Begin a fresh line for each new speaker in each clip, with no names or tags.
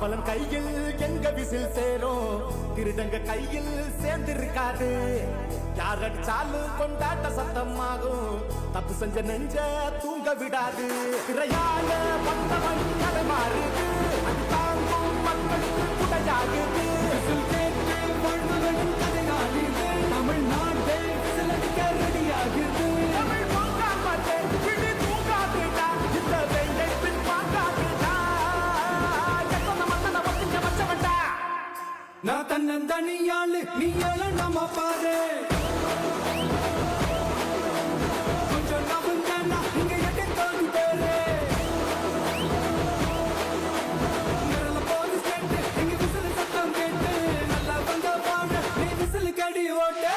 காவலன் கையில் எங்க விசில் சேரும், திருடங்க கையில் சேர்ந்திருக்காது. யார் அடிச்சாலும் கொண்டாட்ட சத்தமாகும், தப்பு செஞ்ச நெஞ்ச தூங்க விடாது. திரையால வந்தவன் கதை மாறுது, அது தாங்கும் மக்களுக்கு குடையாகுது. கேட்டு வாழ்ந்தவனின் கதை ஆகுது, தமிழ்நாட்டை விசிலடிக்க ரெடியாகுது. தமிழ் பொங்காமட்டே கிளி தூங்காதுடா, இந்த வெள்ளை பின் பார்க்காதுடா. எத்தனை மன்னனை ஒத்திங்க வச்சவன்டா. நான் தன்னந்தனியாளு, நீ ஏழு நம்ம பாரு. கொஞ்சம் நவந்தனா இங்க எட்டு தோண்டி பேரு. நிரல போலீஸ் கேட்டு எங்க விசில் சத்தம் கேட்டு, நல்லா வந்த வாங்க நீ விசில் கடி ஓட்டு.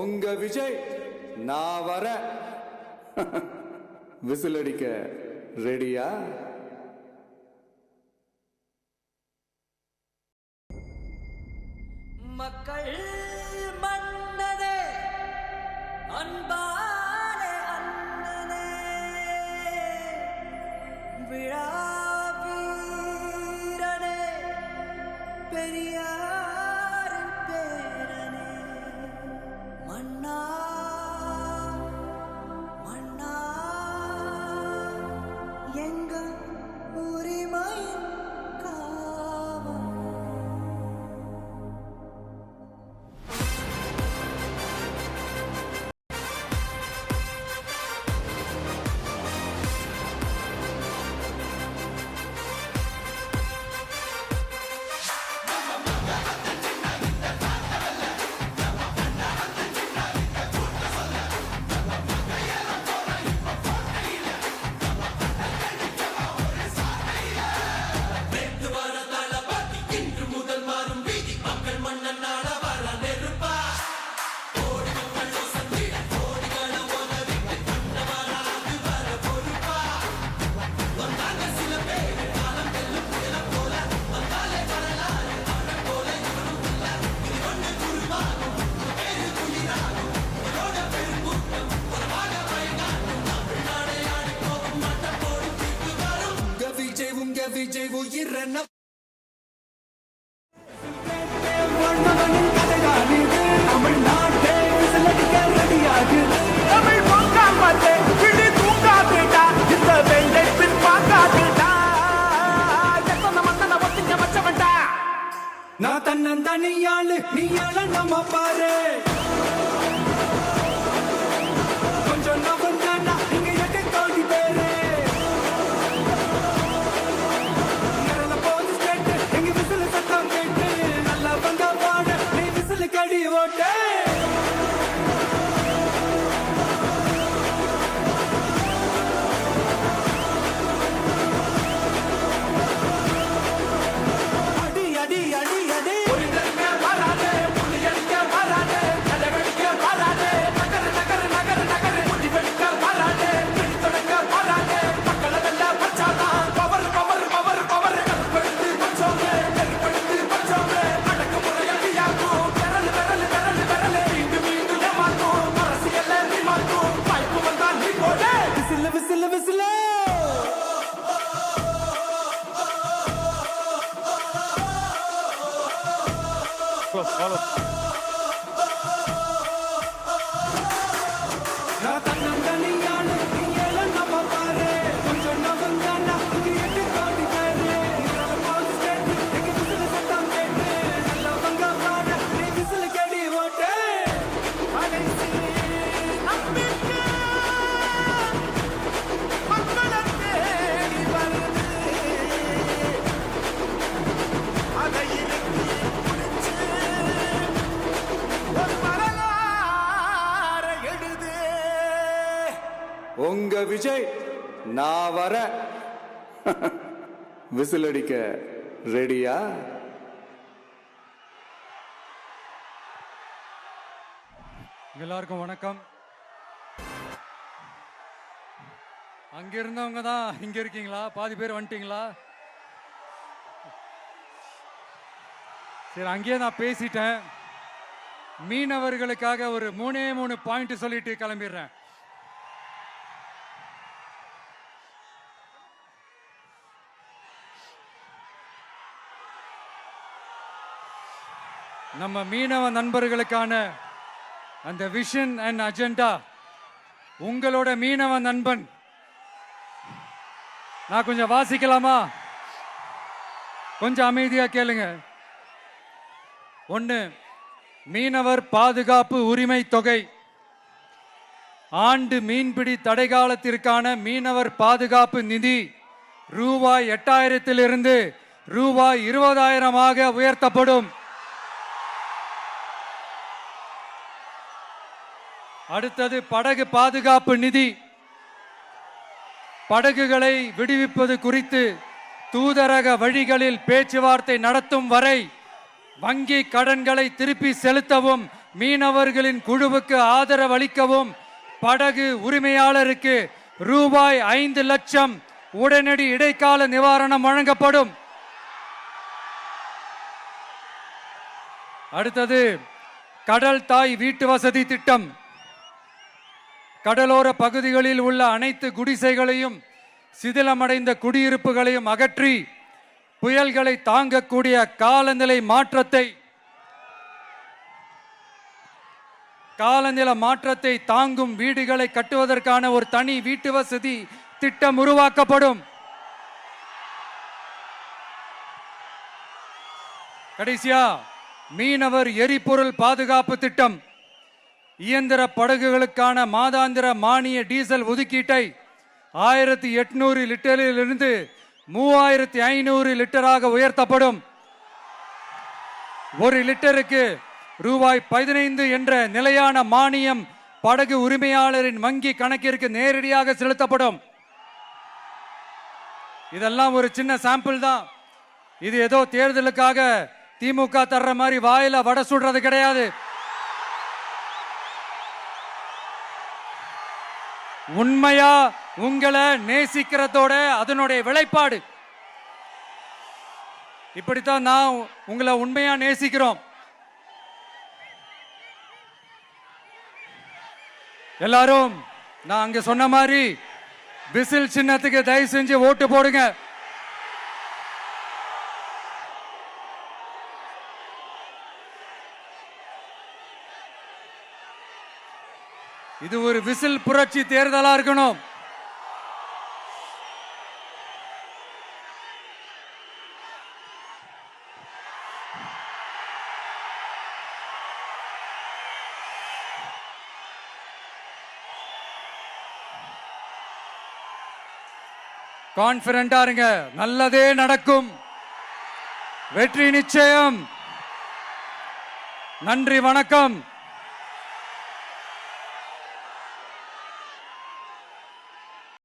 உங்க விஜய் நான் வர விசில் அடிக்க ரெடியா?
மக்கள் மன்னனே, அன்பாலே அண்ணனே, விழா வீரனே, பெரியாரின் பேரனே, மன்னா மன்னா எங்க உரிமையின் காவல். விஜய் உயிரன வாழ்ந்தவனின் கதைதான் இது, தமிழ்நாட்டை விசிலடிக்க ரெடியாகுது. தமிழ் பொங்காமட்டே கிளி தூங்காதுடா, இந்த வெள்ளை பின் பார்க்காதுடா. எத்தனை மன்னனை ஒத்திங்க வச்சவன்டா. நான் தன்னந்தனியாளு, நீ ஏழு நம்ம பாரு. கொஞ்சம் நவந்தனா இங்க எட்டு தோண்டி பேரு. கடி ஓட்டு. அடி அடி அடி அடி வராதே, புள்ளி அடிக்க வராதே, நான் தன்னந்தனியான நீ ஏழை நம்ம பாரு கொஞ்சம் நவந்தானா இங்க எட்டு கோடி பேரு இதனால போலீஸ் ஸ்டேட் எங்க விசில் சத்தம் கேட்டு நல்லவங்க பாரு நீ விசில் கடி ஓட்டு அடைசி நம்பிக்கை மக்களை தேடி வருது அதை இழுத்து பிடிச்சு ஒரு வரலாறு எழுது.
உங்க விஜய் நான் வர விசில் அடிக்க ரெடியா?
எல்லாருக்கும் வணக்கம். அங்க இருந்தவங்க தான் இங்க இருக்கீங்களா? பாதி பேர் வந்துட்டீங்களா? சரி, அங்கேயே நான் பேசிட்டேன். மீனவர்களுக்காக ஒரு 3 பாயிண்ட் சொல்லிட்டு கிளம்பிடுறேன். நம்ம மீனவ நண்பர்களுக்கான அந்த விஷன் அண்ட் அஜெண்டா உங்களோட மீனவ நண்பன். நான் கொஞ்சம் வாசிக்கலாமா? கொஞ்சம் அமைதியா கேளுங்க. 1, மீனவர் பாதுகாப்பு உரிமை தொகை. ஆண்டு மீன்பிடி தடை காலத்திற்கான மீனவர் பாதுகாப்பு நிதி ரூபாய் 8000 ரூபாய் 20,000 உயர்த்தப்படும். அடுத்தது படகு பாதுகாப்பு நிதி. படகுகளை விடுவிப்பது குறித்து தூதரக வழிகளில் பேச்சுவார்த்தை நடத்தும் வரை வங்கி கடன்களை திருப்பி செலுத்தவும் மீனவர்களின் குழுவுக்கு ஆதரவு அளிக்கவும் படகு உரிமையாளருக்கு ரூபாய் 5 லட்சம் உடனடி இடைக்கால நிவாரணம் வழங்கப்படும். அடுத்தது கடல் தாய் வீட்டு வசதி திட்டம். கடலோர பகுதிகளில் உள்ள அனைத்து குடிசைகளையும் சிதிலமடைந்த குடியிருப்புகளையும் அகற்றி புயல்களை தாங்கக்கூடிய காலநிலை மாற்றத்தை தாங்கும் வீடுகளை கட்டுவதற்கான ஒரு தனி வீட்டு வசதி திட்டம் உருவாக்கப்படும். கடைசியா மீனவர் எரிபொருள் பாதுகாப்பு திட்டம். இயந்திர படகுகளுக்கான மாதாந்திர மானிய டீசல் ஒதுக்கீட்டை 1800 லிட்டரிலிருந்து 3500 லிட்டராக உயர்த்தப்படும். 1 லிட்டருக்கு ரூபாய் 15 என்ற நிலையான மானியம் படகு உரிமையாளரின் வங்கி கணக்கிற்கு நேரடியாக செலுத்தப்படும். இதெல்லாம் ஒரு சின்ன சாம்பிள் தான். இது ஏதோ தேர்தலுக்காக திமுக தர்ற மாதிரி வாயில வடை சுடுறது கிடையாது. உண்மையா உங்களை நேசிக்கிறதோட அதனுடைய விளைப்பாடு. இப்படித்தான் நான் உங்களை உண்மையா நேசிக்கிறோம். எல்லாரும் நான் அங்க சொன்ன மாதிரி விசில் சின்னத்துக்கு தயவு செஞ்சு ஓட்டு போடுங்க. இது ஒரு விசில் புரட்சி தேர்தலா இருக்கணும். கான்பிடண்டா இருங்க, நல்லதே நடக்கும், வெற்றி நிச்சயம். நன்றி, வணக்கம்.